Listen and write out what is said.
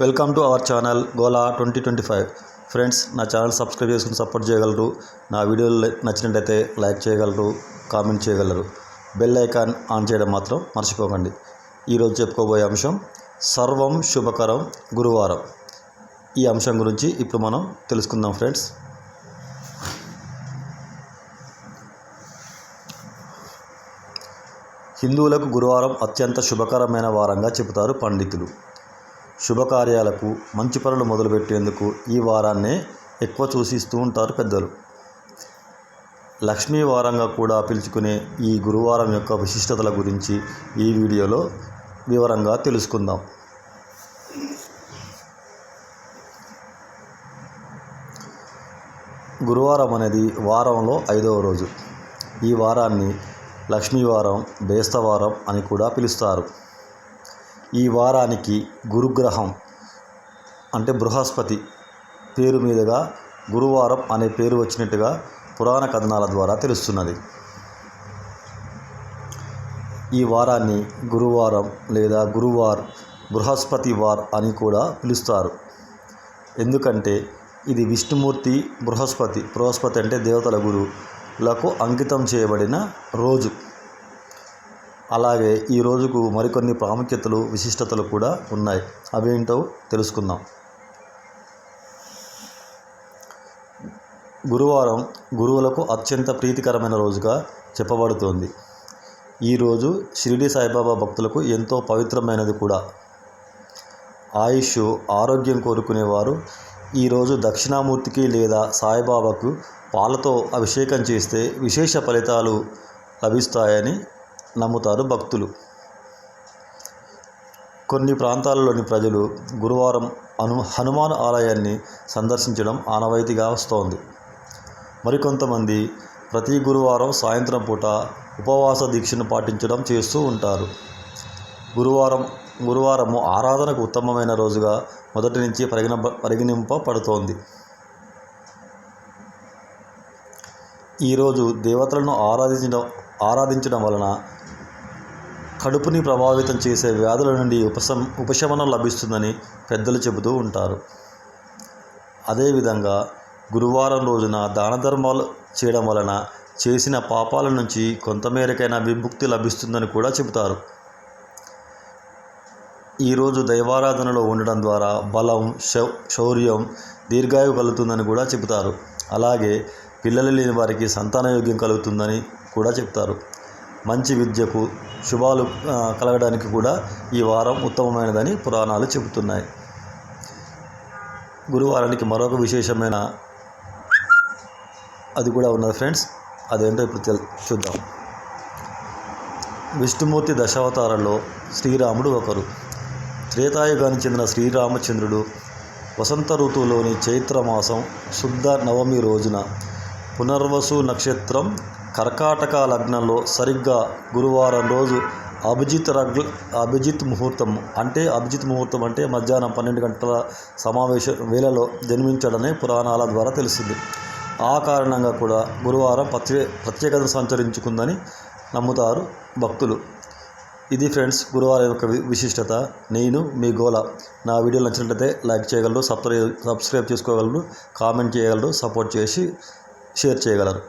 Welcome to our channel Gola 2025. Friends, నా channel subscribe చేసుకుని support చేయగలరు. నా వీడియోలు నచ్చినట్టయితే లైక్ చేయగలరు, కామెంట్ చేయగలరు. బెల్ ఐకాన్ ఆన్ చేయడం మాత్రం మర్చిపోకండి. ఈరోజు చెప్పుకోబోయే అంశం సర్వం శుభకరం గురువారం. ఈ అంశం గురించి ఇప్పుడు మనం తెలుసుకుందాం ఫ్రెండ్స్. హిందువులకు గురువారం అత్యంత శుభకరమైన వారంగా చెబుతారు పండితులు. శుభకార్యాలకు, మంచి పనులు మొదలుపెట్టేందుకు ఈ వారాన్నే ఎక్కువ సూచిస్తూ ఉంటారు పెద్దలు. లక్ష్మీ వారంగా కూడా పిలుచుకునే ఈ గురువారం యొక్క విశిష్టతల గురించి ఈ వీడియోలో వివరంగా తెలుసుకుందాం. గురువారం అనేది వారంలో 5వ రోజు. ఈ వారాన్ని లక్ష్మీవారం, బేస్తవారం అని కూడా పిలుస్తారు. ఈ వారానికి గురుగ్రహం అంటే బృహస్పతి పేరు మీదుగా గురువారం అనే పేరు వచ్చినట్టుగా పురాణ కథనాల ద్వారా తెలుస్తున్నది. ఈ వారాన్ని గురువారం లేదా గురువార్, బృహస్పతివార్ అని కూడా పిలుస్తారు. ఎందుకంటే ఇది విష్ణుమూర్తి బృహస్పతి అంటే దేవతల గురువులకు అంకితం చేయబడిన రోజు. అలాగే ఈ రోజుకు మరికొన్ని ప్రాముఖ్యతలు, విశిష్టతలు కూడా ఉన్నాయి. అవేంటో తెలుసుకుందాం. గురువారం గురువులకు అత్యంత ప్రీతికరమైన రోజుగా చెప్పబడుతోంది. ఈరోజు షిరిడి సాయిబాబా భక్తులకు ఎంతో పవిత్రమైనది కూడా. ఆయుష్, ఆరోగ్యం కోరుకునేవారు ఈరోజు దక్షిణామూర్తికి లేదా సాయిబాబాకు పాలతో అభిషేకం చేస్తే విశేష ఫలితాలు లభిస్తాయని నమ్ముతారు భక్తులు. కొన్ని ప్రాంతాలలోని ప్రజలు గురువారం హనుమాన్ ఆలయాన్ని సందర్శించడం ఆనవాయితీగా వస్తోంది. మరికొంతమంది ప్రతి గురువారం సాయంత్రం పూట ఉపవాస దీక్షను పాటించడం చేస్తూ ఉంటారు. గురువారము ఆరాధనకు ఉత్తమమైన రోజుగా మొదటి నుంచి పరిగణింపబడుతోంది. ఈరోజు దేవతలను ఆరాధించడం వలన కడుపుని ప్రభావితం చేసే వ్యాధుల నుండి ఉపశమనం లభిస్తుందని పెద్దలు చెబుతూ ఉంటారు. అదేవిధంగా గురువారం రోజున దాన ధర్మాలు చేయడం వలన చేసిన పాపాల నుంచి కొంతమేరకైనా విముక్తి లభిస్తుందని కూడా చెబుతారు. ఈరోజు దైవారాధనలో ఉండడం ద్వారా బలం, శౌర్యం, దీర్ఘాయువు కలుగుతుందని కూడా చెబుతారు. అలాగే పిల్లలు లేని వారికి సంతానయోగ్యం కలుగుతుందని కూడా చెప్తారు. మంచి విద్యకు, శుభాలు కలగడానికి కూడా ఈ వారం ఉత్తమమైనదని పురాణాలు చెబుతున్నాయి. గురువారానికి మరొక విశేషమైన అది కూడా ఉన్నది ఫ్రెండ్స్. అదేంటో ఇప్పుడు చూద్దాం. విష్ణుమూర్తి దశావతారంలో శ్రీరాముడు ఒకరు. త్రేతాయుగానికి చెందిన శ్రీరామచంద్రుడు వసంత ఋతువులోని చైత్రమాసం శుద్ధ నవమి రోజున పునర్వసు నక్షత్రం కర్కాటక లగ్నంలో సరిగ్గా గురువారం రోజు అభిజిత్ ముహూర్తం అంటే మధ్యాహ్నం 12 గంటల సమావేశ వేళలో జన్మించడనే పురాణాల ద్వారా తెలుస్తుంది. ఆ కారణంగా కూడా గురువారం ప్రత్యేకతను సంచరించుకుందని నమ్ముతారు భక్తులు. ఇది ఫ్రెండ్స్ గురువారం యొక్క విశిష్టత. నేను మీ గోల. నా వీడియోలు నచ్చినట్లయితే లైక్ చేయగలరు, సబ్స్క్రైబ్ చేసుకోగలరు, కామెంట్ చేయగలరు, సపోర్ట్ చేసి షేర్ చేయగలరు.